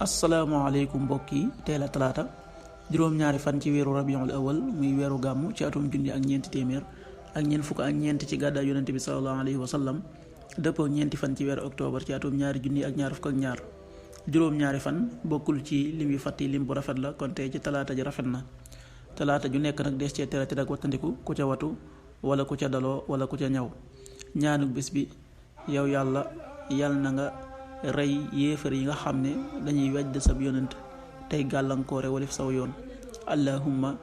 asalaamaaleykum mbokk yi teel a talaata juróom-ñaari fan ci weeru rabiul awal muy weeru gàmmu ci atum junni ak ñeenti téeméer ak ñeent fukk ak ñeent ci gàddaay yonente bi sallallahu alayhi wa sallam dëppoo ñeenti fan ci weeru octobre ci atum ñaari junni ak ñaar fukk ak ñaar juróom-ñaari fan bokkul ci lim yu fàtti lim bu rafet la kon tey ci talaata ji rafet na talaata ju nekk nag des cee tere ak wattandiku ku ca watu wala ku ca daloo wala ku ca ñaw ñaanuk bés bi yow yàlla na nga rey yéefar yi nga xam ne dañuy wedd sab yonent tey gàllankoore walif saw yoon allahumma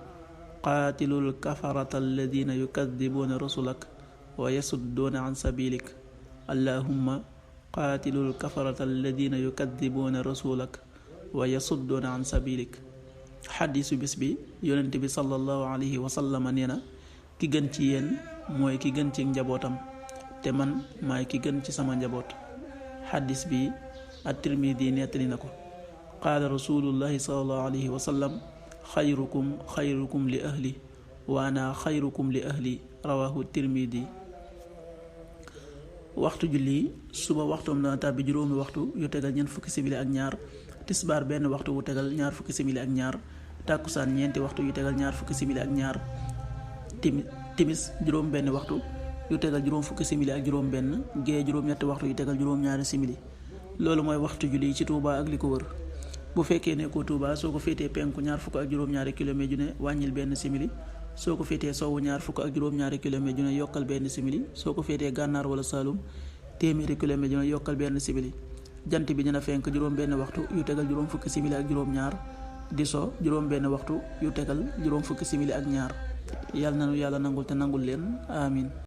qaatilul kafarata alladina yukadibuuna rasulak wa yasudduuna an sabilik allahumma qaatilul kafarata alladina yukadibuuna rasulak wa yasudduuna an sabilik xadiisu bis bi yonent bi sallallahu alayhi wa sallam nee na ki gën ci yéen mooy ki gën ci njabootam te man maay ki gën ci sama njaboot xaddis bi at-Tirmidi nettali na ko qaala rasulullahi sallallahu alayhi wa sallam xayrukum li ahli wa ana xayrukum li ahli rawahu Tirmidi. waxtu julli suba waxtoom dana tàbbi juróomi waxtu yu tegal ñeent fukki simili ak ñaar, tisbaar benn waxtu wu tegal ñaar fukki simili ak ñaar, tàkkusaan ñeenti waxtu yu tegal ñaar fukki simili ak ñaar, timis juróom benn waxtu yu tegal juróom fukki simili ak juróom benn, gee juróom ñetti waxtu yu tegal juróom ñaari simili. loolu mooy waxtu julli ci Touba ak li ko wër. bu fekkee ne ko Touba soo ko féetee penku ñaar fukk ak juróom ñaari kilomètre ju ne wàññil benn simili, soo ko féetee sowwu ñaar fukk ak juróom ñaari kilomètre ju ne yokkal benn simili, soo ko féetee gànnaar wala Saalum téeméeri kilomètre ju ne yokkal benn simili. jant bi dina fenk juróom benn waxtu yu tegal juróom fukki simili ak juróom ñaar, di so juróom benn waxtu yu tegal juróom fukki simili ak ñaar. yàlla nanu yàlla nangul te nangul leen amin.